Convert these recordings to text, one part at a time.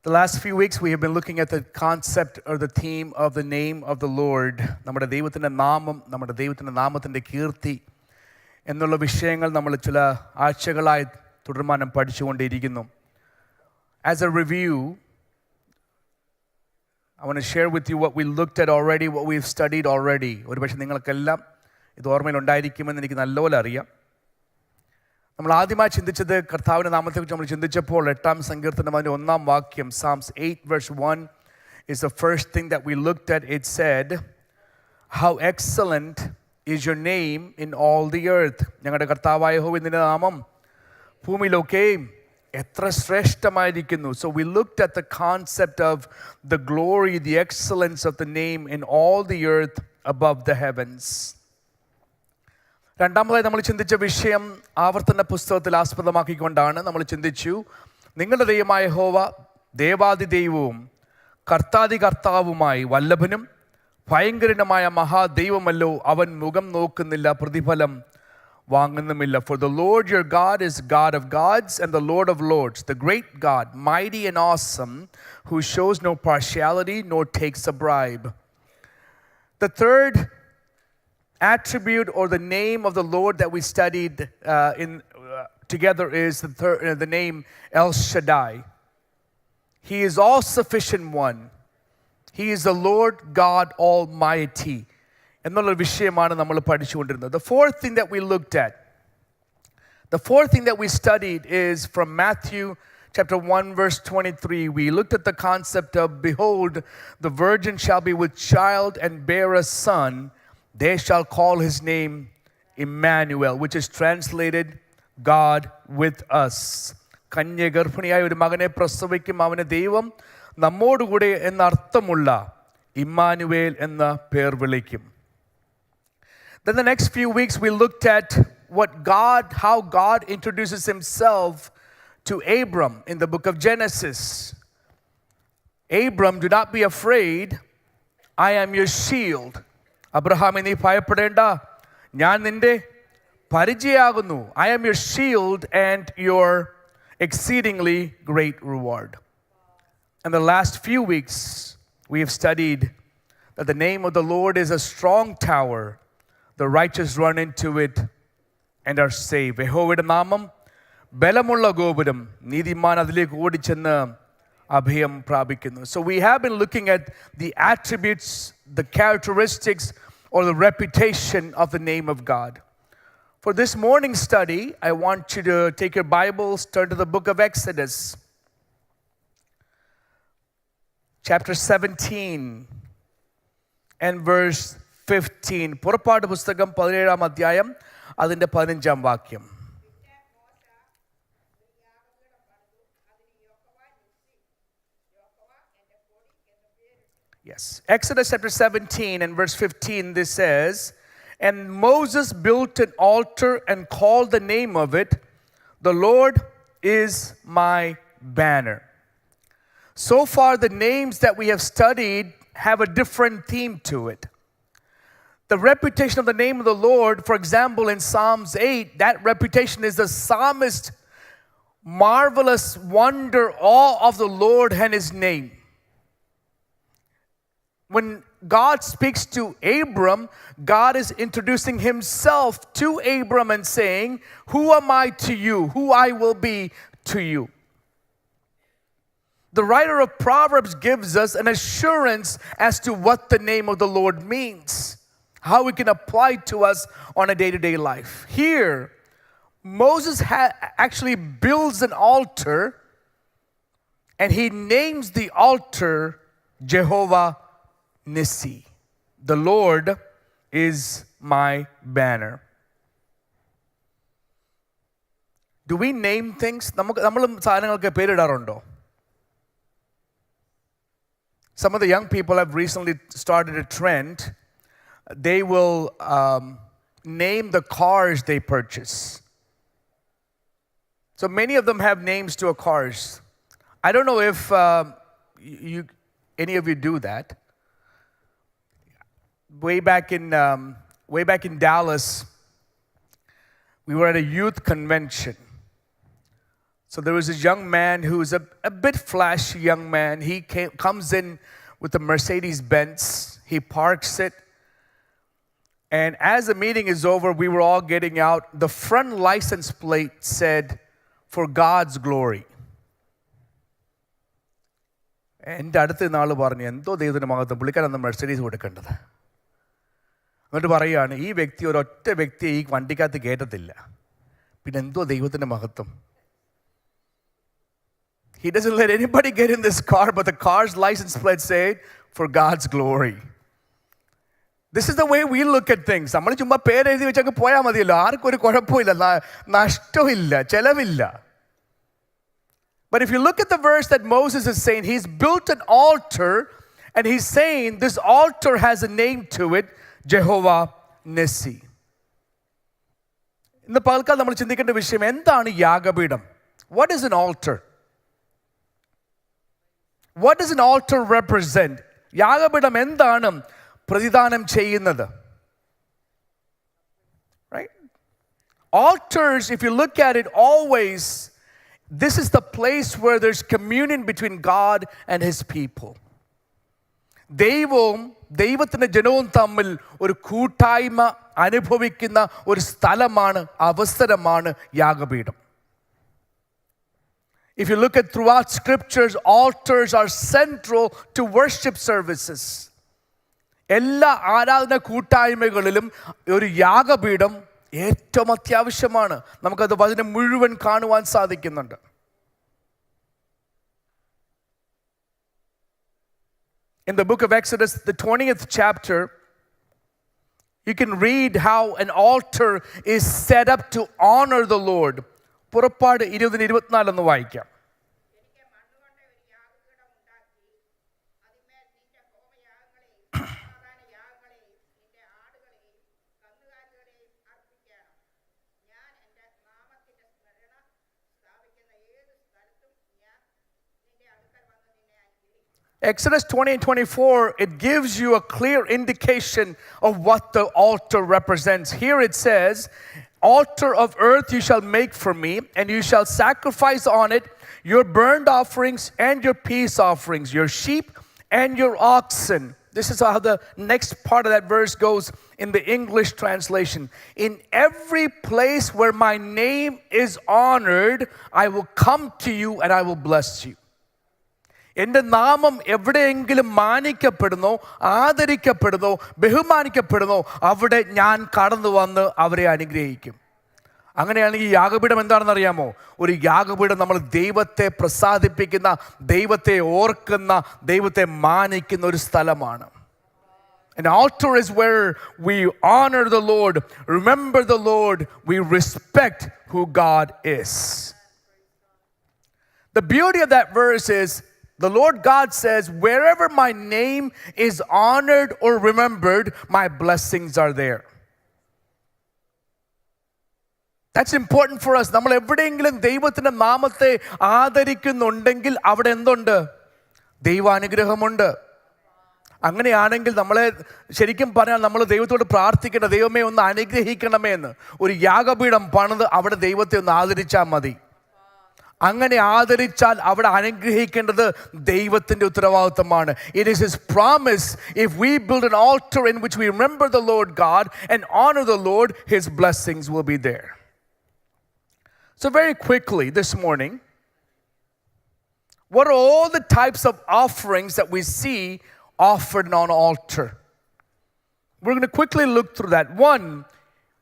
The last few weeks we have been looking at the concept or the theme of the name of the Lord. നമ്മുടെ ദൈവത്തിൻ്റെ നാമം, നമ്മുടെ ദൈവത്തിൻ്റെ നാമത്തിൻ്റെ കീർത്തി എന്നുള്ള വിഷയങ്ങൾ നമ്മൾ ചില ആഴ്ചകളായി തുടർമാനം പഠിച്ചുകൊണ്ടിരിക്കുന്നു. As a review, I want to share with you what we looked at already, what we've studied already. ഒരുപക്ഷെ നിങ്ങൾക്കെല്ലാം ഇത് ഓർമ്മയിലുണ്ടായിരിക്കുമെന്ന് എനിക്ക് നല്ലപോലെ അറിയാം. നമ്മൾ ആദ്യമായി ചിന്തിച്ചത് കർത്താവിൻ്റെ നാമത്തെക്കുറിച്ച് നമ്മൾ ചിന്തിച്ചപ്പോൾ 8-ാം സങ്കീർത്തനം അതിൻ്റെ 1-ാം വാക്യം, Psalms 8 verse 1 is the first thing that we looked at. It said, "How excellent is your name in all the earth." ഞങ്ങളുടെ കർത്താവായ യഹോവേ, നിന്റെ നാമം ഭൂമിയിലൊക്കെയും എത്ര ശ്രേഷ്ഠമായിരിക്കുന്നു. So we looked at the concept of the glory, the excellence of the name in all the earth above the heavens. രണ്ടാമതായി നമ്മൾ ചിന്തിച്ച വിഷയം ആവർത്തന പുസ്തകത്തിൽ ആസ്പദമാക്കിക്കൊണ്ടാണ്. നമ്മൾ ചിന്തിച്ചു, നിങ്ങളുടെ ദൈവമായ യഹോവ ദേവാദി ദൈവവും കർത്താദി കർത്താവുമായി വല്ലഭനും ഭയങ്കരനുമായ മഹാദൈവമല്ലോ, അവൻ മുഖം നോക്കുന്നില്ല, പ്രതിഫലം വാങ്ങുന്നുമില്ല. For the Lord your God is God of gods and the Lord of lords, the great God, mighty and awesome, who shows no partiality nor takes a bribe. The third attribute or the name of the Lord that we studied together is the name El Shaddai. He is all sufficient one. He is the Lord God Almighty. എന്നുള്ള വിഷയമാണ് നമ്മൾ പഠിച്ചുകൊണ്ടിരുന്നത്. The fourth thing that we studied is from Matthew chapter 1 verse 23. We looked at the concept of, behold, the virgin shall be with child and bear a son. They shall call his name Emmanuel, which is translated God with us. കന്യ ഗർഭിണിയായ ഒരു മകനെ പ്രസവിക്കും, അവന് ദൈവം നമ്മോടുകൂടെ എന്നർത്ഥമുള്ള Emmanuel എന്ന പേർ വിളിക്കും. Then the next few weeks we looked at how God introduces himself to Abram in the book of Genesis. Abram, do not be afraid, I am your shield. അബ്രഹാമേ, നീ ഭയപ്പെടേണ്ട, ഞാൻ നിന്റെ പരിചയാകുന്നു. I am your shield and your exceedingly great reward. And the last few weeks we have studied that the name of the Lord is a strong tower. The righteous run into it and are saved. യഹോവയുടെ നാമം ബലമുള്ള ഗോപുരം, നീതിമാൻ അതിലേക്ക് ഓടിച്ചെന്ന് അഭയം പ്രാപിക്കുന്നു. So we have been looking at the attributes, the characteristics or the reputation of the name of God. For this morning study, I want you to take your Bibles, turn to the book of Exodus, chapter 17 and verse 15. പുറപ്പാട് പുസ്തകം 17-ാം അധ്യായം അതിൻ്റെ 15-ാം വാക്യം. Yes. Exodus chapter 17 and verse 15, this says, "And Moses built an altar and called the name of it, the Lord is my banner." So far, the names that we have studied have a different theme to it. The reputation of the name of the Lord, for example, in Psalms 8, that reputation is the psalmist, marvelous wonder, awe of the Lord and his name. When God speaks to Abram, God is introducing himself to Abram and saying, "Who am I to you? Who I will be to you." The writer of Proverbs gives us an assurance as to what the name of the Lord means, how it can apply to us on a day-to-day life. Here, Moses actually builds an altar and he names the altar Jehovah Nissi. The Lord is my banner. Do we name things? നമ്മളും സാധനങ്ങൾക്ക് പേരിടാറുണ്ടോ? Some of the young people have recently started a trend. They will name the cars they purchase. So many of them have names to a cars. I don't know if any of you do that. Way back in Dallas, we were at a youth convention. So there was this young man who was a bit flashy young man. He comes in with a Mercedes Benz. He parks it. And as the meeting is over, we were all getting out. The front license plate said, "For God's glory." എൻ്റെ അടുത്ത് നാൾ പറഞ്ഞു, എന്തോ ദൈവത്തിൻ്റെ മഹത്വം, പുള്ളിക്കാരന്ന് Mercedes കൊടുക്കേണ്ടത്. എന്നിട്ട് പറയുകയാണ്, ഈ വ്യക്തി ഒരൊറ്റ വ്യക്തിയെ ഈ വണ്ടിക്കകത്ത് കയറ്റത്തില്ല, പിന്നെ എന്തോ ദൈവത്തിൻ്റെ മഹത്വം. He doesn't let anybody get in this car, but the car's license plate said, "For God's glory." This is the way we look at things. നമ്മൾ ചുമ്മാ പേരെഴുതി വെച്ചൊക്കെ പോയാൽ മതിയല്ലോ, ആർക്കും ഒരു കുഴപ്പമില്ല, നഷ്ടമില്ല, ചെലവില്ല. But if you look at the verse that Moses is saying, he's built an altar, and he's saying this altar has a name to it, Jehovah Nissi. ഇന്ന് പകൽക്കാലം നമ്മൾ ചിന്തിക്കേണ്ട വിഷയം എന്താണ് യാഗപീഠം? What is an altar? What does an altar represent? യാഗപീഠം എന്താണ് പ്രതിദാനം ചെയ്യുന്നത്? Right? Altars, if you look at it, always this is the place where there's communion between God and his people. ദൈവത്തിൻ്റെ ജനവും തമ്മിൽ ഒരു കൂട്ടായ്മ അനുഭവിക്കുന്ന ഒരു സ്ഥലമാണ്, അവസരമാണ് യാഗപീഠം. If you look at throughout scriptures, altars are central to worship services. എല്ലാ ആരാധന കൂട്ടായ്മകളിലും ഒരു യാഗപീഠം ഏറ്റവും അത്യാവശ്യമാണ്. നമുക്കത് വചനം മുഴുവൻ കാണുവാൻ സാധിക്കുന്നുണ്ട്. In the book of Exodus, the 20th chapter, you can read how an altar is set up to honor the Lord. പുറപ്പാട് 20:24 ഒന്ന് വായിക്കാം. Exodus 20 and 24, it gives you a clear indication of what the altar represents. Here it says, "Altar of earth you shall make for me, and you shall sacrifice on it your burnt offerings and your peace offerings, your sheep and your oxen." This is how the next part of that verse goes in the English translation. "In every place where my name is honored, I will come to you and I will bless you." എൻ്റെ നാമം എവിടെയെങ്കിലും മാനിക്കപ്പെടുന്നോ, ആദരിക്കപ്പെടുന്നോ, ബഹുമാനിക്കപ്പെടുന്നോ, അവിടെ ഞാൻ കടന്നു വന്ന് അവരെ അനുഗ്രഹിക്കും. അങ്ങനെയാണെങ്കിൽ ഈ യാഗപീഠം എന്താണെന്ന് അറിയാമോ? ഒരു യാഗപീഠം നമ്മൾ ദൈവത്തെ പ്രസാദിപ്പിക്കുന്ന, ദൈവത്തെ ഓർക്കുന്ന, ദൈവത്തെ മാനിക്കുന്ന ഒരു സ്ഥലമാണ്. An altar is where we honor the Lord, remember the Lord, we respect who God is. The beauty of that verse is, the Lord God says, wherever my name is honored or remembered, my blessings are there. That's important for us. നമ്മൾ എവിടെയെങ്കിലും ദൈവത്തിൻ്റെ നാമത്തെ ആദരിക്കുന്നുണ്ടെങ്കിൽ അവിടെ എന്തുണ്ട്? ദൈവാനുഗ്രഹമുണ്ട്. അങ്ങനെയാണെങ്കിൽ നമ്മളെ ശരിക്കും പറഞ്ഞാൽ നമ്മൾ ദൈവത്തോട് പ്രാർത്ഥിക്കേണ്ട, ദൈവമേ ഒന്ന് അനുഗ്രഹിക്കണമേ എന്ന്. ഒരു യാഗപീഠം പണിത് അവിടെ ദൈവത്തെ ഒന്ന് ആദരിച്ചാൽ മതി. അങ്ങനെ ആദരിച്ചാൽ അവിടെ അനുഗ്രഹിക്കേണ്ടത് ദൈവത്തിൻ്റെ ഉത്തരവാദിത്തമാണ്. It is his promise, if we build an altar in which we remember the Lord God and honor the Lord, his blessings will be there. So very quickly this morning, what are all the types of offerings that we see offered on an altar? We're going to quickly look through that. One,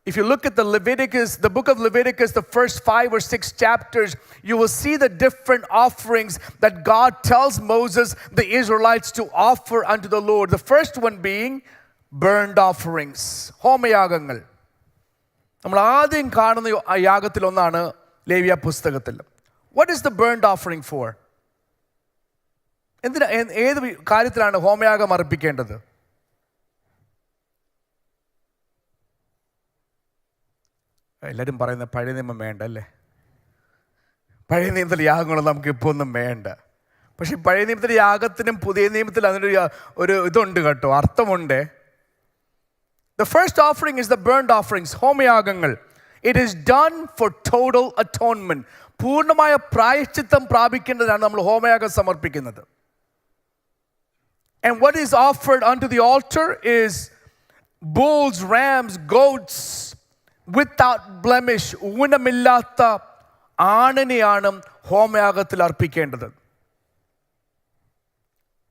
if you look at the book of Leviticus, the first 5 or 6 chapters, you will see the different offerings that God tells Moses, the Israelites, to offer unto the Lord. The first one being burnt offerings, ഹോമയാഗങ്ങൾ. നമ്മൾ ആദ്യം കാണുന്ന യാഗത്തിൽ ഒന്നാണ് ലേവ്യ പുസ്തകത്തിൽ. What is the burnt offering for? ഏത് കാര്യത്തിലാണ് ഹോമയാഗം അർപ്പിക്കേണ്ടത്? എല്ലാവരും പറയുന്ന പഴയ നിയമം വേണ്ട അല്ലേ? പഴയ നിയമത്തിലെ യാഗങ്ങളൊന്നും നമുക്ക് ഇപ്പോൾ ഒന്നും വേണ്ട. പക്ഷെ പഴയ നിയമത്തിലെ യാഗത്തിനും പുതിയ നിയമത്തിൽ അതിനൊരു ഇതുണ്ട് കേട്ടോ, അർത്ഥമുണ്ട്. The first offering is the burnt offerings, ഹോമയാഗങ്ങൾ. It is done for total atonement. പൂർണ്ണമായ പ്രായശ്ചിത്തം പ്രാപിക്കേണ്ടതാണ് നമ്മൾ ഹോമയാഗം സമർപ്പിക്കുന്നത്. And what is offered unto the altar is bulls, rams, goats without blemish. ഊനമില്ലാത്ത ആണിനെയാണ് ഹോമയാഗത്തിൽ അർപ്പിക്കേണ്ടത്.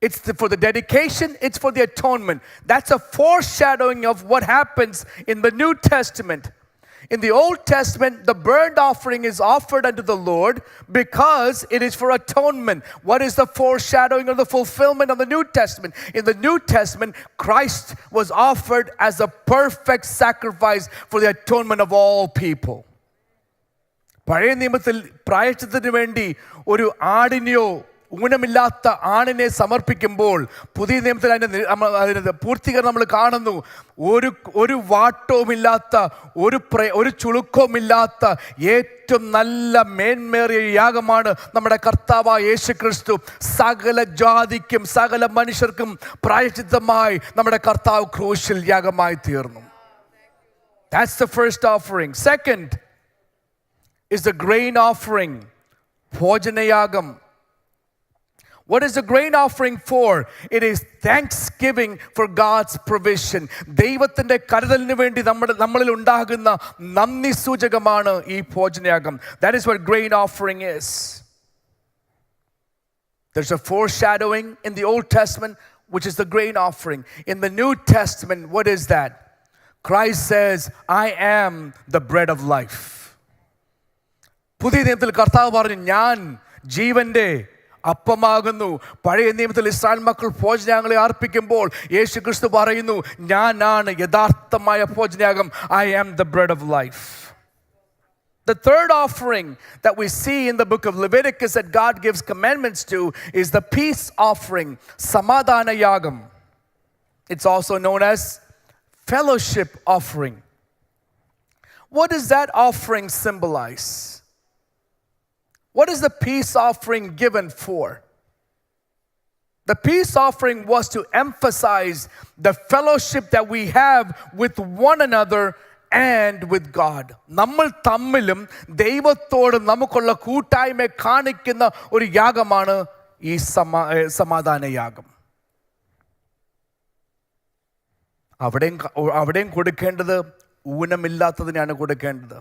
It's for the dedication, it's for the atonement. That's a foreshadowing of what happens in the New Testament. In the Old Testament, the burnt offering is offered unto the Lord because it is for atonement. What is the foreshadowing of the fulfillment of the New Testament? In the New Testament, Christ was offered as a perfect sacrifice for the atonement of all people. പഴയ നിയമത്തിൽ പ്രായശ്ചിത്തത്തിന് വേണ്ടി ഒരു ആടിനെയോ ഊനമില്ലാത്ത ആണിനെ സമർപ്പിക്കുമ്പോൾ പുതിയ നിയമത്തിൽ അതിൻ്റെ പൂർത്തീകരണം നമ്മൾ കാണുന്നു. ഒരു വാട്ടവുമില്ലാത്ത ഒരു ചുളുക്കവുമില്ലാത്ത ഏറ്റവും നല്ല മേന്മേറിയ യാഗമാണ് നമ്മുടെ കർത്താവായ യേശു ക്രിസ്തു. സകല ജാതിക്കും സകല മനുഷ്യർക്കും പ്രായശ്ചിത്തമായി നമ്മുടെ കർത്താവ് ക്രൂശിൽ യാഗമായി തീർന്നു. That's the first offering. Second is the grain offering, ഭോജനയാഗം. What is the grain offering for? It is thanksgiving for God's provision. ദൈവത്തിൻ്റെ കരുതലിന് വേണ്ടി നമ്മളിൽ ഉണ്ടാകുന്ന നന്ദി സൂചകമാണ് ഈ ഭോജനയാഗം. That is what grain offering is. There's a foreshadowing in the Old Testament, which is the grain offering. In the New Testament, what is that? Christ says, I am the bread of life. പുതിയ നിയമത്തിൽ കർത്താവ് പറഞ്ഞു, ഞാൻ ജീവന്റെ അപ്പമാകുന്നു. പഴയ നിയമത്തിൽ Israel മക്കൾ ഭോജനയാഗങ്ങളെ അർപ്പിക്കുമ്പോൾ യേശു ക്രിസ്തു പറയുന്നു, ഞാനാണ് യഥാർത്ഥമായ ഭോജനയാഗം. I am the bread of life. The third offering that we see in the book of Leviticus that God gives commandments to is the peace offering, സമാധാന യാഗം. It's also known as fellowship offering. What does that offering symbolize? What is the peace offering given for? The peace offering was to emphasize the fellowship that we have with one another and with God. നമ്മൾ തമ്മിലും ദൈവത്തോടും നമുക്കുള്ള കൂട്ടായ്മ കാണിക്കുന്ന ഒരു യാഗമാണ് ഈ സമാധാന യാഗം. അവിടെയും കൊടുക്കേണ്ടത് ഊനമില്ലാത്തതിനാണ് കൊടുക്കേണ്ടത്.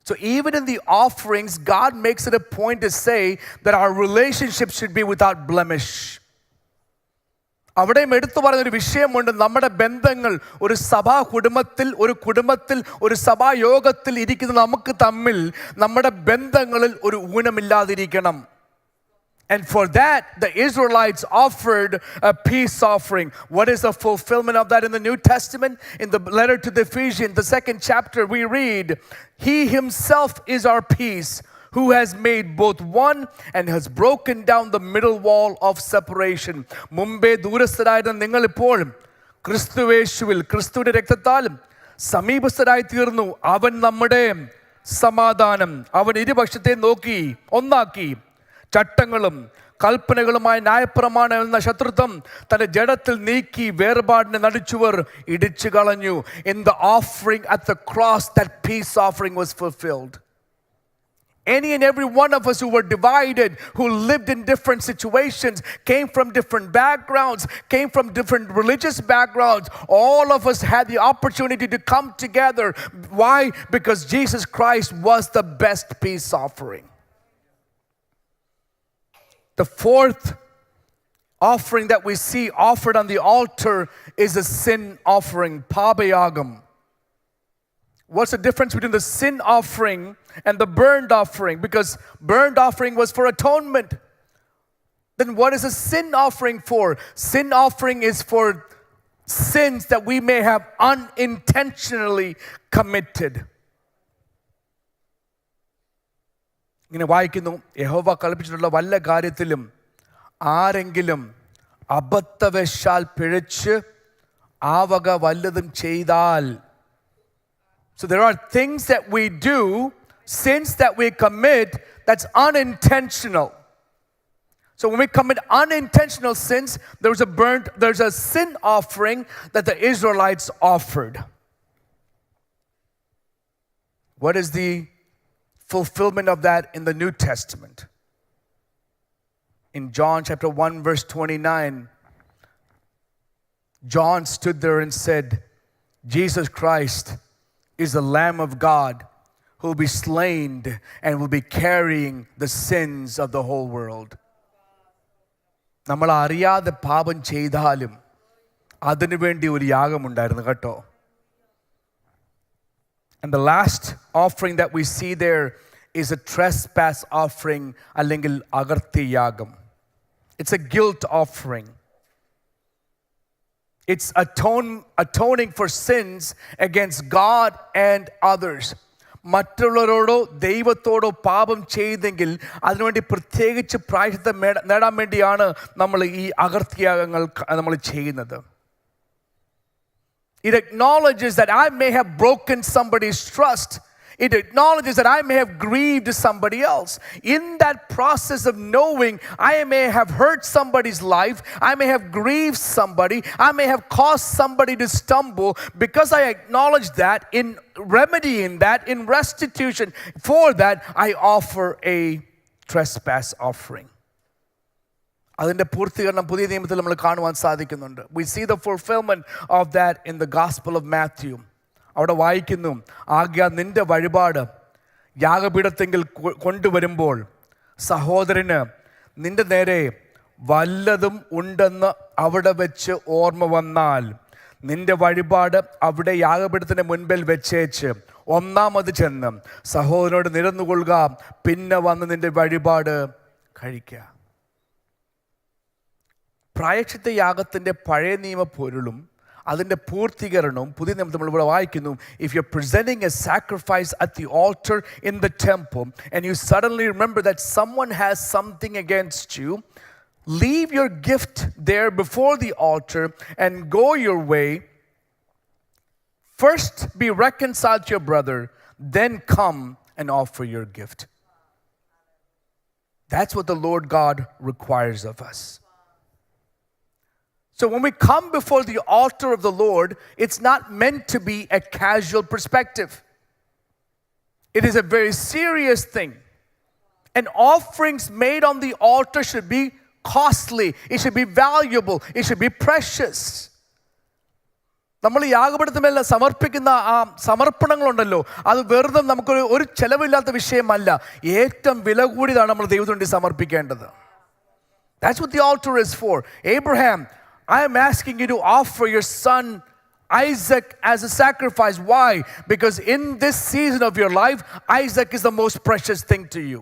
So even in the offerings, God makes it a point to say that our relationship should be without blemish. അവിടെയും എടുത്തു പറഞ്ഞൊരു വിഷയമുണ്ട്. നമ്മുടെ ബന്ധങ്ങൾ ഒരു സഭാ കുടുംബത്തിൽ ഒരു സഭായോഗത്തിൽ ഇരിക്കുന്ന നമുക്ക് തമ്മിൽ നമ്മുടെ ബന്ധങ്ങളിൽ ഒരു ഊനമില്ലാതിരിക്കണം. And for that, the Israelites offered a peace offering. What is the fulfillment of that in the New Testament? In the letter to the Ephesians, the 2nd chapter, we read, He himself is our peace, who has made both one and has broken down the middle wall of separation. മുമ്പേ ദൂരസ്ഥരായിരുന്ന നിങ്ങൾ ഇപ്പോൾ ക്രിസ്തുവേശുവിൽ ക്രിസ്തുവിന്റെ രക്തത്താലും സമീപസ്ഥരായി തീർന്നു. അവൻ നമ്മുടെ സമാധാനം. അവൻ ഇരുപക്ഷത്തെ നോക്കി ഒന്നാക്കി. ചട്ടങ്ങളും കൽപ്പനകളുമായ ന്യായപ്രമാണം എന്ന ശത്രുത്വം തന്റെ ജഡത്തിൽ നീക്കി വേർപാടിനെ നടിച്ചുവർ ഇടിച്ചു കളഞ്ഞു. In the offering at the cross, that peace offering was fulfilled. Any and every one of us who were divided, who lived in different situations, came from different backgrounds, came from different religious backgrounds, all of us had the opportunity to come together. Why? Because Jesus Christ was the best peace offering. The fourth offering that we see offered on the altar is a sin offering, pābayāgam. What's the difference between the sin offering and the burnt offering? Because burnt offering was for atonement. Then what is a sin offering for? Sin offering is for sins that we may have unintentionally committed. ഇങ്ങനെ വായിക്കുന്നു, യഹോവ കൽപ്പിച്ചിട്ടുള്ള വല്ല കാര്യത്തിലും ആരെങ്കിലും അബദ്ധവശാൽ പിഴച്ച് ആ വക വല്ലതും ചെയ്താൽ. So there are things that we do, sins that we commit, that's unintentional. So when we commit unintentional sins, there's a sin offering that the Israelites offered. What is the fulfillment of that in the New Testament? In John chapter 1 verse 29, John stood there and said, Jesus Christ is the Lamb of God who will be slain and will be carrying the sins of the whole world. നമ്മൾ അറിയാതെ പാപം ചെയ്താലും അതിനു വേണ്ടി ഒരു യാഗമുണ്ടായിരുന്നു കേട്ടോ. And the last offering that we see there is a trespass offering, അല്ലെങ്കിൽ അകർത്തി യാഗം. It's a guilt offering. It's atoning for sins against God and others. മറ്റുള്ളവരോടോ ദൈവത്തോടോ പാപം ചെയ്തെങ്കിൽ അതിനുവേണ്ടി പ്രത്യേകിച്ച് പ്രായശ്ചിത്തം നേടാൻ വേണ്ടിയാണ് നമ്മൾ ഈ അകർത്തിയാഗങ്ങൾ നമ്മൾ ചെയ്യുന്നത്. It acknowledges that I may have broken somebody's trust. It acknowledges that I may have grieved somebody else. In that process of knowing I may have hurt somebody's life, I may have grieved somebody, I may have caused somebody to stumble, because I acknowledge that, in remedying that, in restitution for that, I offer a trespass offering. അതിൻ്റെ പൂർത്തീകരണം പുതിയ നിയമത്തിൽ നമ്മൾ കാണുവാൻ സാധിക്കുന്നുണ്ട്. We see the fulfillment of that in the Gospel of Matthew. അവിടെ വായിക്കുന്നു, ആകയാൽ നിന്റെ വഴിപാട് യാഗപീഠത്തെങ്കിൽ കൊണ്ടുവരുമ്പോൾ സഹോദരന് നിന്റെ നേരെ വല്ലതും ഉണ്ടെന്ന് അവിടെ വെച്ച് ഓർമ്മ വന്നാൽ നിന്റെ വഴിപാട് അവിടെ യാഗപീഠത്തിന് മുൻപിൽ വെച്ചേച്ച് ഒന്നാമത് ചെന്ന് സഹോദരനോട് നിരന്നുകൊള്ളുക, പിന്നെ വന്ന് നിന്റെ വഴിപാട് കഴിക്കുക. പ്രായശ്ചിത്ത യാഗത്തിൻ്റെ പഴയ നിയമ പൊരുളും അതിൻ്റെ പൂർത്തീകരണവും പുതിയ നിയമത്തിൽ നമ്മൾ ഇവിടെ വായിക്കുന്നു. If you're presenting a sacrifice at the altar in the temple and you suddenly remember that someone has something against you, leave your gift there before the altar and go your way. First be reconciled to your brother, then come and offer your gift. That's what the Lord God requires of us. So when we come before the altar of the Lord, it's not meant to be a casual perspective. It is a very serious thing. And offerings made on the altar should be costly. It should be valuable. It should be precious. നമ്മൾ യാഗപീഠത്തിന്മേൽ സമർപ്പിക്കുന്ന ആ സമർപ്പണങ്ങളുണ്ടല്ലോ, അത് വെറുതെ നമുക്കൊരു ഒരു ചെലവില്ലാത്ത വിഷയമല്ല. ഏറ്റവും വില കൂടിയതാണ് നമ്മൾ ദൈവത്തിന് വേണ്ടി സമർപ്പിക്കേണ്ടത്. That's what the altar is for. Abraham, I am asking you to offer your son Isaac as a sacrifice. Why? Because in this season of your life, Isaac is the most precious thing to you.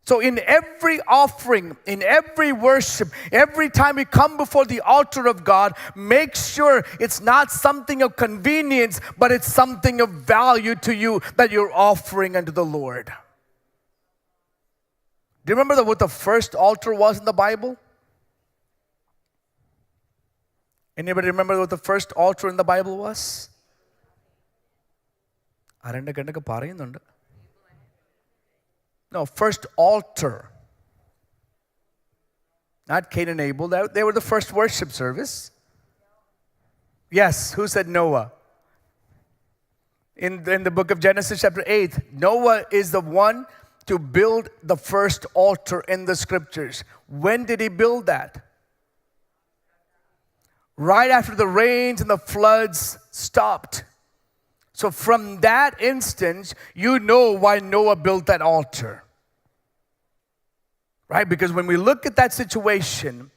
So in every offering, in every worship, every time you come before the altar of God, make sure it's not something of convenience, but it's something of value to you that you're offering unto the Lord. Do you remember what the first altar was in the Bible? Anybody remember what the first altar in the Bible was? ആരെണ്ടൊക്കെ പറയുന്നുണ്ട്. No, first altar. Not Cain and Abel. They were the first worship service. Yes, who said Noah? In the book of Genesis chapter 8, Noah is the one to build the first altar in the scriptures. When did he build that? Right after the rains and the floods stopped. So from that instance, you know why Noah built that altar. Right? Because when we look at that situation,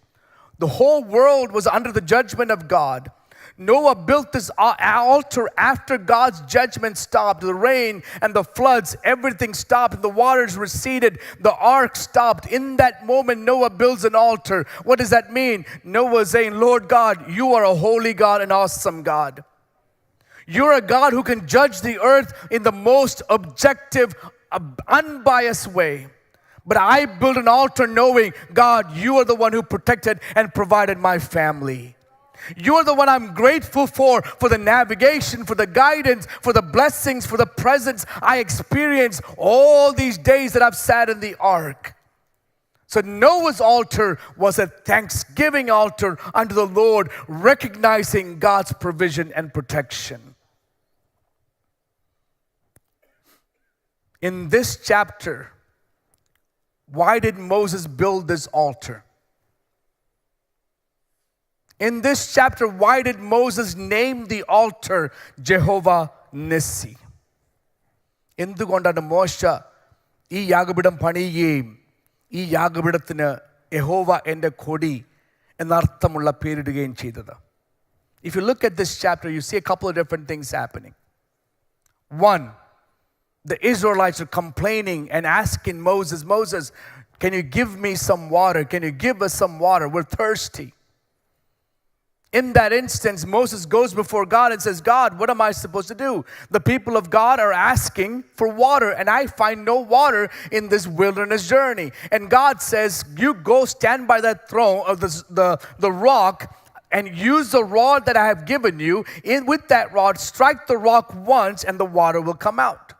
the whole world was under the judgment of God. Noah built this altar after God's judgment stopped. The rain and the floods, everything stopped. The waters receded. The ark stopped. In that moment, Noah builds an altar. What does that mean? Noah is saying, Lord God, you are a holy God, an awesome God. You're a God who can judge the earth in the most objective, unbiased way. But I built an altar knowing, God, you are the one who protected and provided my family. You're the one I'm grateful for the navigation, for the guidance, for the blessings, for the presence I experienced all these days that I've sat in the ark. So Noah's altar was a thanksgiving altar unto the Lord, recognizing God's provision and protection. In this chapter, why did Moses build this altar? In this chapter, why did Moses name the altar Jehovah Nissi? എന്തുകൊണ്ടാണ് മോശ ഈ യാഗപീഠം പണിയുകയും ഈ യാഗപീഠത്തിന് യഹോവ എൻ്റെ കൊടി എന്നർത്ഥമുള്ള പേരിടുകയും ചെയ്തത്? If you look at this chapter, you see a couple of different things happening. One, the Israelites are complaining and asking Moses, Moses, can you give me some water? Can you give us some water? We're thirsty. In that instance, Moses goes before God and says, God, what am I supposed to do? The people of God are asking for water, and I find no water in this wilderness journey. And God says, you go stand by that throne of the rock and use the rod that I have given you. With that rod, strike the rock once, and the water will come out.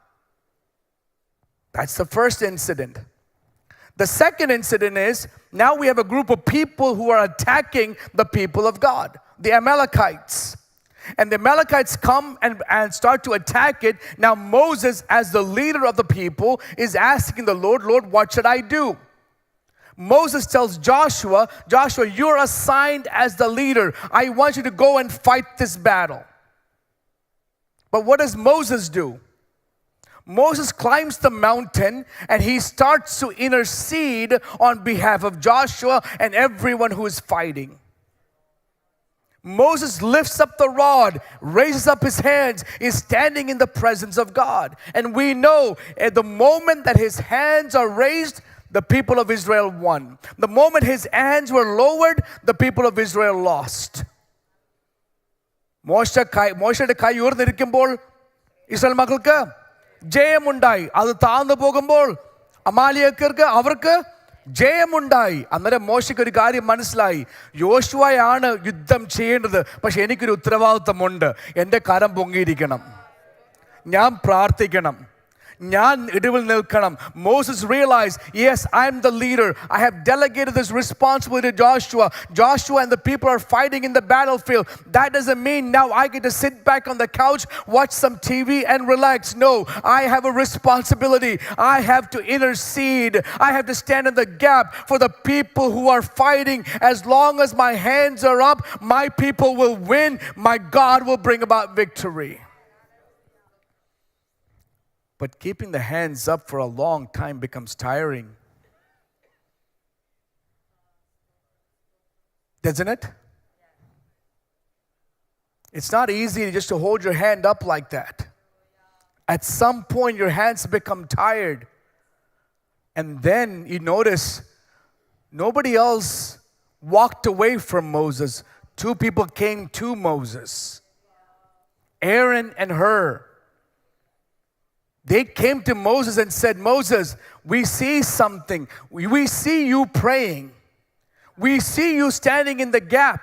That's the first incident. The second incident is, now we have a group of people who are attacking the people of God, the Amalekites. And the Amalekites come and start to attack it. Now Moses, as the leader of the people, is asking the Lord, Lord, what should I do? Moses tells Joshua, Joshua, you're assigned as the leader. I want you to go and fight this battle. But what does Moses do? Moses climbs the mountain and he starts to intercede on behalf of Joshua and everyone who is fighting. Moses lifts up the rod, raises up his hands, is standing in the presence of God. And we know at the moment that his hands are raised, the people of Israel won. The moment his hands were lowered, the people of Israel lost. മോശയുടെ കൈ ഉയർന്നിരിക്കുമ്പോൾ Israel മക്കൾക്ക് ജയമുണ്ടായി. അത് താഴ്ന്നു പോകുമ്പോൾ അമാലിയക്കാർക്ക് അവർക്ക് ജയമുണ്ടായി. അന്നേരം മോശയ്ക്ക് ഒരു കാര്യം മനസ്സിലായി, യോശുവയാണ് യുദ്ധം ചെയ്യേണ്ടത്, പക്ഷെ എനിക്കൊരു ഉത്തരവാദിത്വമുണ്ട്. എൻ്റെ കരം പൊങ്ങിയിരിക്കണം, ഞാൻ പ്രാർത്ഥിക്കണം, ഞാൻ ഇടിവിൽ നിൽക്കണം. Moses realized, yes, I'm the leader. I have delegated this responsibility to Joshua. Joshua and the people are fighting in the battlefield. That doesn't mean now I get to sit back on the couch, watch some TV and relax. No, I have a responsibility. I have to intercede. I have to stand in the gap for the people who are fighting. As long as my hands are up, my people will win. My God will bring about victory. But keeping the hands up for a long time becomes tiring. Doesn't it? It's not easy just to hold your hand up like that. At some point, your hands become tired. And then you notice nobody else walked away from Moses. Two people came to Moses, Aaron and Hur. They came to Moses and said, Moses, we see something. We see you praying. We see you standing in the gap.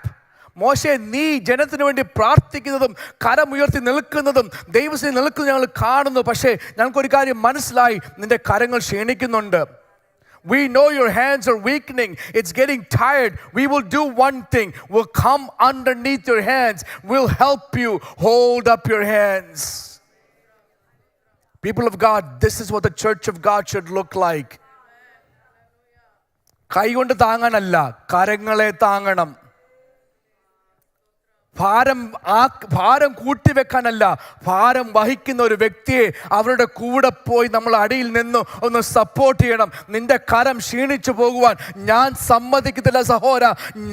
മോശെ, നീ ജനത്തിനു വേണ്ടി പ്രാർത്ഥിക്കുന്നതും കരമുയർത്തി നിൽക്കുന്നതും ദൈവത്തിൽ നിൽക്കുന്നത് ഞങ്ങൾ കാണുന്നു. പക്ഷേ ഞങ്ങൾക്കൊരു കാര്യം മനസ്സിലായി, നിന്റെ കരങ്ങൾ ക്ഷീണിക്കുന്നുണ്ട്. We know your hands are weakening. It's getting tired. We will do one thing. We'll come underneath your hands. We'll help you. Hold up your hands. People of God, this is what the church of God should look like. കൈകൊണ്ട് താങ്ങാനല്ല, കരങ്ങളെ താങ്ങണം. ഭാരം കൂട്ടിവെക്കാനല്ല, ഭാരം വഹിക്കുന്ന ഒരു വ്യക്തിയെ അവരുടെ കൂടെ പോയി നമ്മൾ അടിയിൽ നിന്ന് ഒന്ന് സപ്പോർട്ട് ചെയ്യണം. നിന്റെ കരം ക്ഷീണിച്ചു പോകുവാൻ ഞാൻ സമ്മതിക്കത്തില്ല സഹോദര.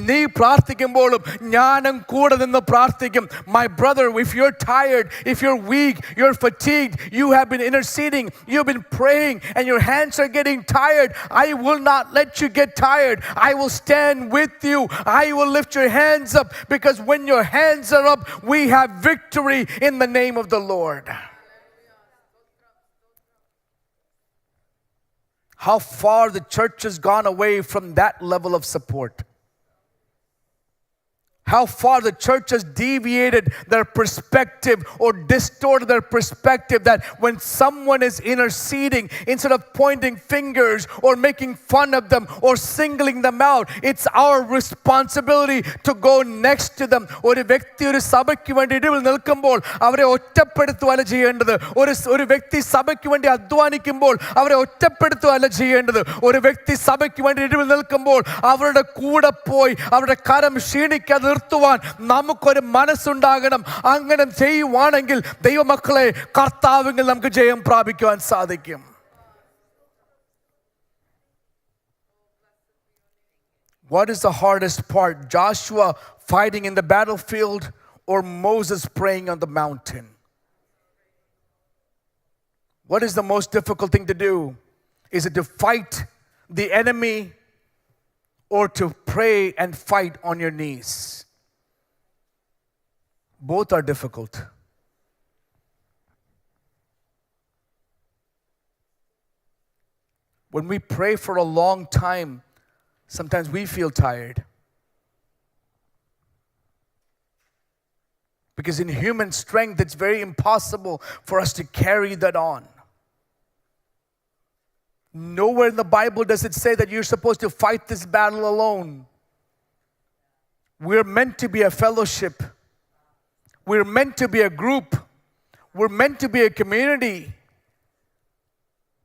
നീ പ്രാർത്ഥിക്കുമ്പോഴും ഞാനും കൂടെ നിന്ന് പ്രാർത്ഥിക്കും. My brother, if you're tired, if you're weak, you're fatigued, you have been interceding, you've been praying, and your hands are getting tired, I will not let you get tired. I will stand with you. I will lift your hands up, because when your hands are up, we have victory in the name of the Lord. How far the church has gone away from that level of support. How far the church has deviated their perspective or distorted their perspective, that when someone is interceding, instead of pointing fingers or making fun of them or singling them out, it's our responsibility to go next to them. ഒരു വ്യക്തി ഒരു സഭയ്ക്ക് വേണ്ടി ഇടിവിൽ നിൽക്കുമ്പോൾ അവരെ ഒറ്റപ്പെടുത്തുകയല്ല ചെയ്യേണ്ടത്. ഒരു വ്യക്തി സഭയ്ക്ക് വേണ്ടി അധ്വാനിക്കുമ്പോൾ അവരെ ഒറ്റപ്പെടുത്തുകയല്ല ചെയ്യേണ്ടത്. ഒരു വ്യക്തി സഭയ്ക്ക് വേണ്ടി ഇടിവിൽ നിൽക്കുമ്പോൾ അവരുടെ കൂടെ പോയി അവരുടെ കരം ക്ഷീണിക്കാതെ നിർത്തുവാൻ നമുക്കൊരു മനസ്സുണ്ടാകണം. അങ്ങനെ ചെയ്യുവാണെങ്കിൽ ദൈവമക്കളെ, കർത്താവിൽ നമുക്ക് ജയം പ്രാപിക്കുവാൻ സാധിക്കും. What is the hardest part? Joshua fighting in the battlefield or Moses praying on the mountain? What is the most difficult thing to do? Is it to fight the enemy or to pray and fight on your knees? Both are difficult. When we pray for a long time, sometimes we feel tired. Because in human strength, it's very impossible for us to carry that on. Nowhere in the Bible does it say that you're supposed to fight this battle alone. We're meant to be a fellowship. We're meant to be a group. We're meant to be a community.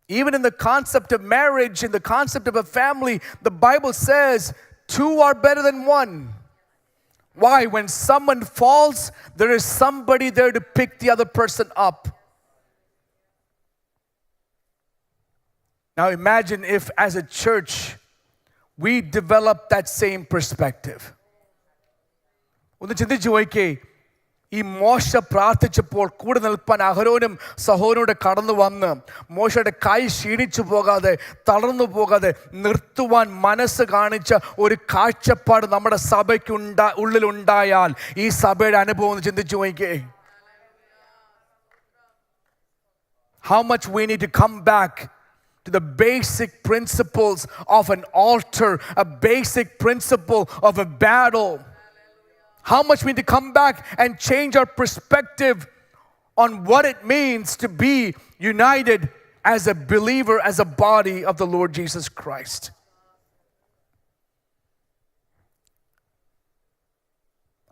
Even in the concept of marriage, in the concept of a family, the Bible says two are better than one. Why? When someone falls, there is somebody there to pick the other person up. Now imagine if as a church we develop that same perspective. ഒന്ന് ചിന്തിച്ചു നോക്കിയേ, ഈ മോശ പ്രാർത്ഥിച്ചപ്പോൾ കൂടെ നിൽപ്പാൻ അഹരോനും സഹോദരനോട് കടന്നു വന്ന് മോശയുടെ കൈ ക്ഷീണിച്ചു പോകാതെ തളർന്നു പോകാതെ നിർത്തുവാൻ മനസ്സ് കാണിച്ച ഒരു കാഴ്ചപ്പാട് നമ്മുടെ സഭയ്ക്ക് ഉള്ളിലുണ്ടായാൽ ഈ സഭയുടെ അനുഭവം ഒന്ന് ചിന്തിച്ചു നോക്കിയേ. How much we need to come back to the basic principles of an altar, a basic principle of a battle. How much we need to come back and change our perspective on what it means to be united as a believer, as a body of the Lord Jesus Christ.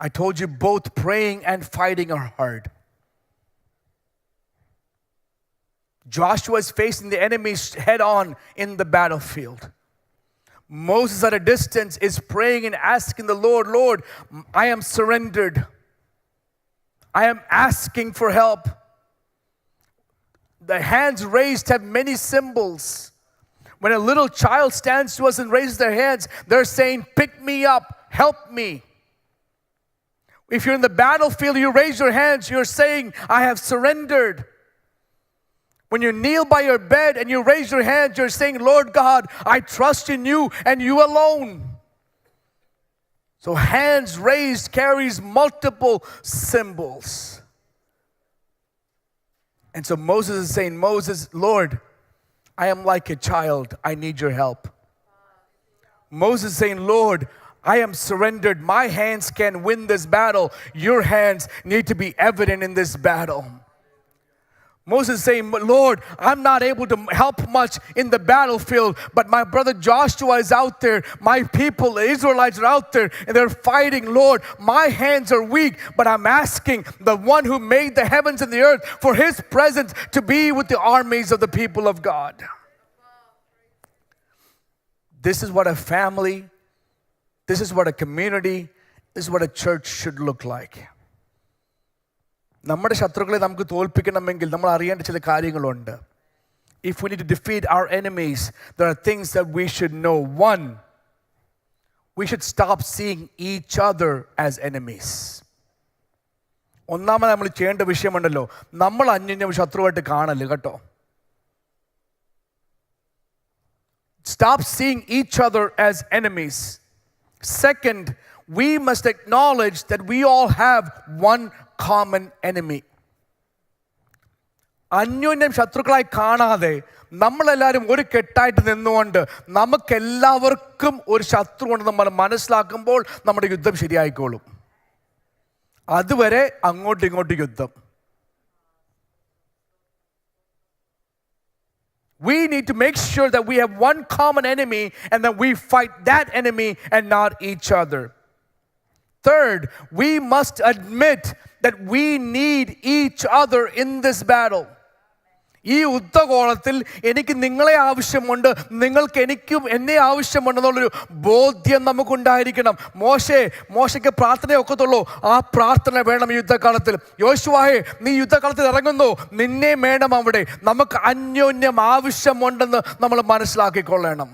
I told you both praying and fighting are hard. Joshua is facing the enemies head on in the battlefield. Moses at a distance is praying and asking the Lord, Lord, I am surrendered. I am asking for help. The hands raised have many symbols. When a little child stands to us and raises their hands, they're saying, pick me up, help me. If you're in the battlefield, you raise your hands, you're saying, I have surrendered. When you kneel by your bed and you raise your hands, you're saying, Lord God, I trust in you and you alone. So hands raised carries multiple symbols. And so Moses is saying, Moses, Lord, I am like a child. I need your help. Moses is saying, Lord, I am surrendered. My hands can win this battle. Your hands need to be evident in this battle. Moses is saying, Lord, I'm not able to help much in the battlefield, but my brother Joshua is out there. My people, the Israelites, are out there and they're fighting. Lord, my hands are weak, but I'm asking the one who made the heavens and the earth for his presence to be with the armies of the people of God. This is what a family, this is what a community, this is what a church should look like. നമ്മുടെ ശത്രുക്കളെ നമുക്ക് തോൽപ്പിക്കണമെങ്കിൽ നമ്മൾ അറിയേണ്ട ചില കാര്യങ്ങളുണ്ട്. If we need to defeat our enemies, there are things that we should know. One, we should stop seeing each other as enemies. ഒന്നാമത് നമ്മൾ ചെയ്യേണ്ട വിഷയമുണ്ടല്ലോ, നമ്മൾ അന്യോന്യം ശത്രുവായിട്ട് കാണല്ലേ കേട്ടോ. Stop seeing each other as enemies. Second, we must acknowledge that we all have one common enemy. അന്യോന്യം ശത്രുക്കളായി കാണാതെ നമ്മളെല്ലാവരും ഒരു കെട്ടായിട്ട് നിന്നുകൊണ്ട് നമുക്കെല്ലാവർക്കും ഒരു ശത്രു ഉണ്ടെന്ന് നമ്മൾ മനസ്സിലാക്കുമ്പോൾ നമ്മുടെ യുദ്ധം ശരിയായിക്കോളും. അതുവരെ അങ്ങോട്ടും ഇങ്ങോട്ടും യുദ്ധം. We need to make sure that we have one common enemy and that we fight that enemy and not each other. Third, we must admit that we need each other in this battle. ഈ യുദ്ധകോളത്തിൽ എനിക്ക് നിങ്ങളെ ആവശ്യമുണ്ട്, നിങ്ങൾക്ക് എനിക്കും എന്നെ ആവശ്യമുണ്ടെന്നുള്ളൊരു ബോധ്യം നമുക്കുണ്ടായിരിക്കണം. മോശയ്ക്ക് പ്രാർത്ഥന ഒക്കത്തുള്ളൂ, ആ പ്രാർത്ഥന വേണം യുദ്ധകാലത്തിൽ. യോശുവായേ, നീ യുദ്ധകാലത്തിൽ ഇറങ്ങുന്നു, നിന്നെ വേണം അവിടെ. നമുക്ക് അന്യോന്യം ആവശ്യമുണ്ടെന്ന് നമ്മൾ മനസ്സിലാക്കിക്കൊള്ളണം.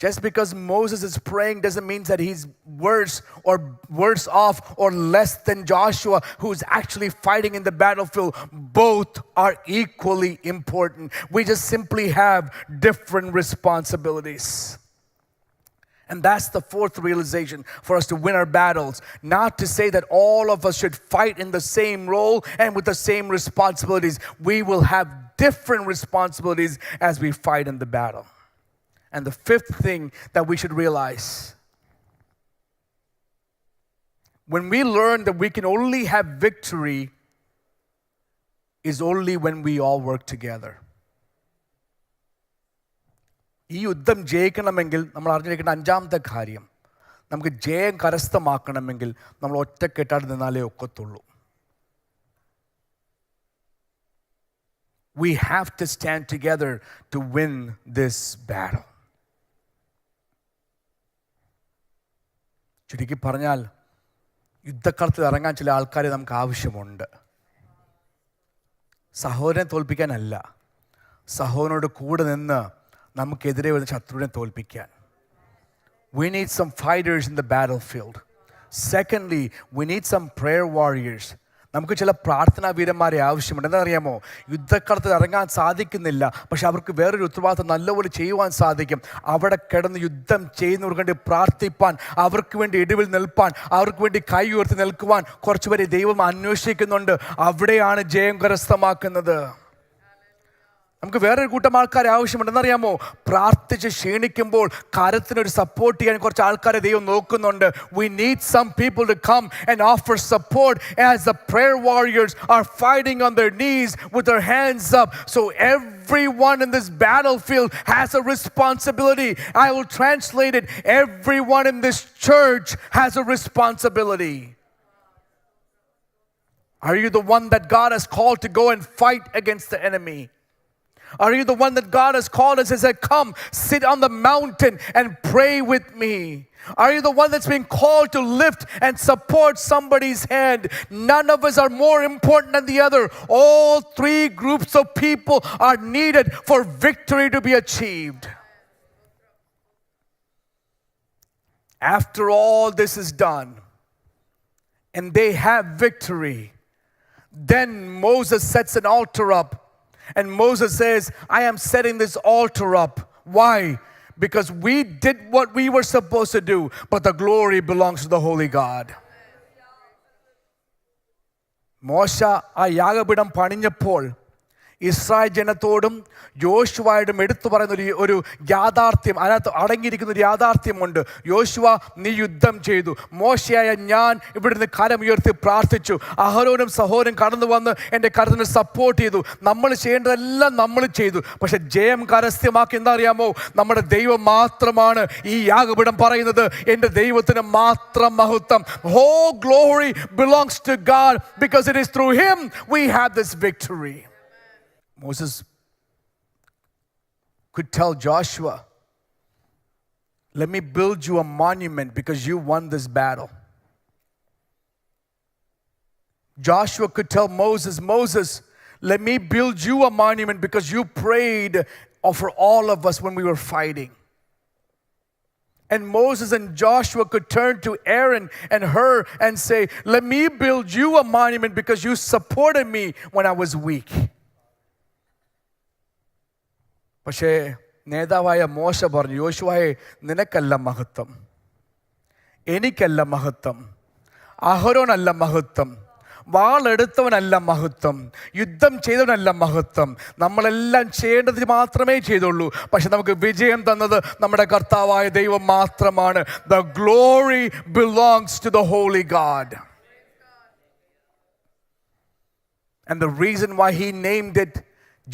Just because Moses is praying doesn't mean that he's worse off or less than Joshua, who's actually fighting in the battlefield. Both are equally important. We just simply have different responsibilities. And that's the fourth realization for us to win our battles. Not to say that all of us should fight in the same role and with the same responsibilities. We will have different responsibilities as we fight in the battle. And the fifth thing that we should realize, when we learn that we can only have victory is only when we all work together. ഈ യുദ്ധം ജയിക്കണമെങ്കിൽ നമ്മൾ അറിഞ്ഞിരിക്കേണ്ട അഞ്ചാമത്തെ കാര്യം, നമുക്ക് ജയം കരസ്ഥമാക്കണമെങ്കിൽ നമ്മൾ ഒറ്റക്കെട്ടായിട്ട് നിന്നാലേ ഒക്കത്തുള്ളൂ. We have to stand together to win this battle. ചുരുക്കി പറഞ്ഞാൽ, യുദ്ധക്കളത്തിൽ ഇറങ്ങാൻ ചില ആൾക്കാരെ നമുക്ക് ആവശ്യമുണ്ട്. സഹോദരനെ തോൽപ്പിക്കാനല്ല, സഹോദരനോട് കൂടെ നിന്ന് നമുക്കെതിരെ വരുന്ന ശത്രുവിനെ തോൽപ്പിക്കാൻ. We need some fighters in the battlefield. Secondly, we need some prayer warriors. നമുക്ക് ചില പ്രാർത്ഥനാ വീരന്മാരെ ആവശ്യമുണ്ട്. എന്താ അറിയാമോ, യുദ്ധക്കളത്തിൽ ഇറങ്ങാൻ സാധിക്കുന്നില്ല, പക്ഷെ അവർക്ക് വേറൊരു ഉത്തരവാദിത്വം നല്ലപോലെ ചെയ്യുവാൻ സാധിക്കും. അവിടെ കിടന്ന് യുദ്ധം ചെയ്യുന്നവർക്ക് വേണ്ടി പ്രാർത്ഥിപ്പാൻ, അവർക്ക് വേണ്ടി ഇടിവിൽ നിൽപ്പാൻ, അവർക്ക് വേണ്ടി കൈ ഉയർത്തി നിൽക്കുവാൻ കുറച്ചുപേരെ ദൈവം അന്വേഷിക്കുന്നുണ്ട്. അവിടെയാണ് ജയം കരസ്ഥമാക്കുന്നത്. നമുക്ക് വേറൊരു കൂട്ടം ആൾക്കാരെ ആവശ്യമുണ്ട്. എന്നറിയാമോ, പ്രാർത്ഥിച്ച് ക്ഷീണിക്കുമ്പോൾ കരത്തിനൊരു സപ്പോർട്ട് ചെയ്യാൻ കുറച്ച് ആൾക്കാരെ ദൈവം നോക്കുന്നുണ്ട്. We need some people to come and offer support as the prayer warriors are fighting on their knees with their hands up. So everyone in this battlefield has a responsibility. I will translate it. Everyone in this church has a responsibility. Are you the one that God has called to go and fight against the enemy? Are you the one that God has called us and said, come, sit on the mountain and pray with me? Are you the one that's been called to lift and support somebody's hand? None of us are more important than the other. All three groups of people are needed for victory to be achieved. After all this is done, and they have victory, then Moses sets an altar up. And Moses says, I am setting this altar up. Why? Because we did what we were supposed to do, but the glory belongs to the Holy God. മോശ ആ യാഗപീഠം പണിഞ്ഞപ്പോൾ Israel ജനത്തോടും യോശുവയോടും എടുത്തു പറയുന്ന ഒരു യാഥാർത്ഥ്യം, അതിനകത്ത് അടങ്ങിയിരിക്കുന്ന ഒരു യാഥാർത്ഥ്യമുണ്ട്. യോശുവ, നീ യുദ്ധം ചെയ്തു. മോശയായ ഞാൻ ഇവിടുന്ന് കരമുയർത്തി പ്രാർത്ഥിച്ചു. അഹരോനും സഹോദരനും കടന്നു വന്ന് എൻ്റെ കരത്തിന് സപ്പോർട്ട് ചെയ്തു. നമ്മൾ ചെയ്യേണ്ടതെല്ലാം നമ്മൾ ചെയ്തു. പക്ഷെ ജയം കരസ്ഥമാക്കി എന്താ അറിയാമോ, നമ്മുടെ ദൈവം മാത്രമാണ്. ഈ യാഗപീഠം പറയുന്നത് എൻ്റെ ദൈവത്തിന് മാത്രം മഹത്വം. Whole glory belongs to God because it is through him we have this victory. Moses could tell Joshua, let me build you a monument because you won this battle. Joshua could tell Moses, let me build you a monument because you prayed for all of us when we were fighting. And Moses and Joshua could turn to Aaron and Hur and say, let me build you a monument because you supported me when I was weak. പക്ഷേ നേതാവായ മോശ പറഞ്ഞു, യോശുവയെ, നിനക്കല്ല മഹത്വം, എനിക്കല്ല മഹത്വം, അഹരോനല്ല മഹത്വം, വാളെടുത്തവനല്ല മഹത്വം, യുദ്ധം ചെയ്തവനല്ല മഹത്വം. നമ്മളെല്ലാം ചെയ്യേണ്ടത് മാത്രമേ ചെയ്തുള്ളൂ. പക്ഷെ നമുക്ക് വിജയം തന്നത് നമ്മുടെ കർത്താവായ ദൈവം മാത്രമാണ്. The glory belongs to the holy God. And the reason why he named it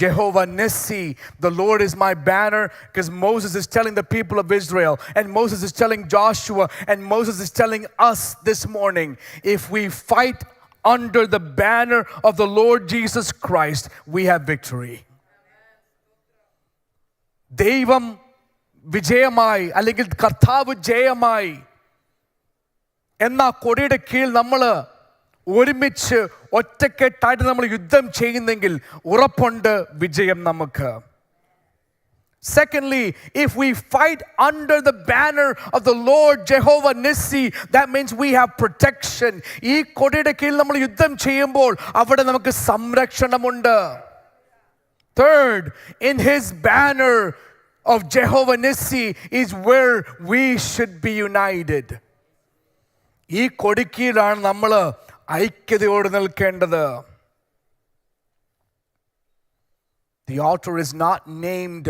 Jehovah Nissi, the Lord is my banner, because Moses is telling the people of Israel, and Moses is telling Joshua, and Moses is telling us this morning, if we fight under the banner of the Lord Jesus Christ, we have victory. ദൈവം വിജയമായി, അല്ലെങ്കിൽ കർത്താവ് ജയമായി എന്ന കൊടിയുടെ കീഴിൽ നമ്മൾ ഒരുമിച്ച് ഒറ്റക്കെട്ടായിട്ട് നമ്മൾ യുദ്ധം ചെയ്യുന്നെങ്കിൽ ഉറപ്പുണ്ട് വിജയം നമുക്ക്. Secondly, if we fight under the banner of the Lord Jehovah Nissi, that means we have protection. ഈ കൊടിയുടെ കീഴിൽ നമ്മൾ യുദ്ധം ചെയ്യുമ്പോൾ അവിടെ നമുക്ക് സംരക്ഷണമുണ്ട്. Third, in his banner of Jehovah Nissi is where we should be united. ഈ കൊടിക്കീഴിലാണ് നമ്മൾ ഐക്യതയോടെ നിൽക്കേണ്ടത്. The altar is not named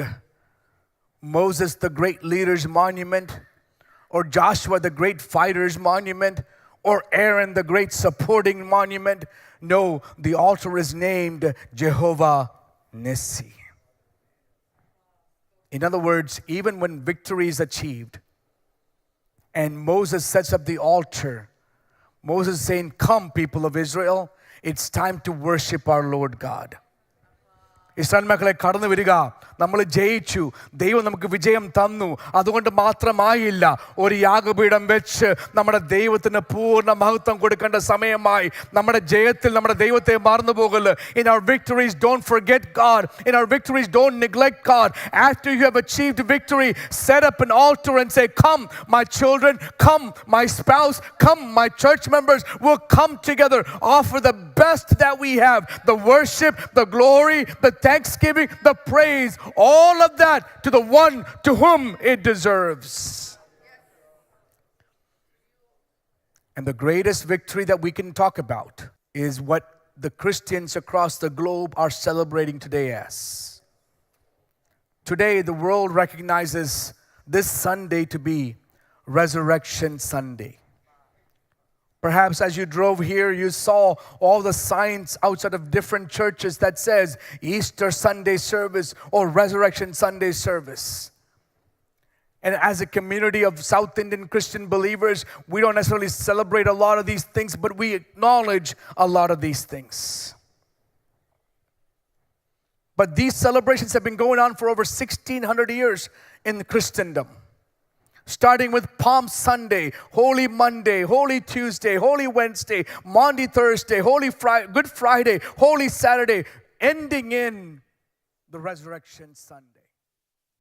Moses the great leader's monument, or Joshua the great fighter's monument, or Aaron the great supporting monument. No, the altar is named Jehovah Nissi. In other words, even when victory is achieved and Moses sets up the altar, Moses is saying, come people of Israel, it's time to worship our Lord God. Israel മക്കളെ കടന്നു വരിക, നമ്മൾ ജയിച്ചു, ദൈവം നമുക്ക് വിജയം തന്നു. അതുകൊണ്ട് മാത്രമായില്ല, ഒരു യാഗപീഠം വെച്ച് നമ്മുടെ ദൈവത്തിന് പൂർണ്ണ മഹത്വം കൊടുക്കേണ്ട സമയമായി. നമ്മുടെ ജയത്തിൽ നമ്മുടെ ദൈവത്തെ മറന്നു പോകല്. In our victories, don't forget God. In our victories, don't neglect God. After you have achieved victory, set up an altar and say, come my children, come my spouse, come my church members, we'll come together, offer the best that we have, the worship, the glory, the thanksgiving, the praise, all of that to the one to whom it deserves. And the greatest victory that we can talk about is what the Christians across the globe are celebrating today as. Today, the world recognizes this Sunday to be Resurrection Sunday. Perhaps as you drove here, you saw all the signs outside of different churches that says Easter Sunday service or Resurrection Sunday service. And as a community of South Indian Christian believers, we don't necessarily celebrate a lot of these things, but we acknowledge a lot of these things. But these celebrations have been going on for over 1,600 years in Christendom. Starting with Palm Sunday, Holy Monday, Holy Tuesday, Holy Wednesday, Maundy Thursday, Good Friday, Holy Saturday, ending in the Resurrection Sunday.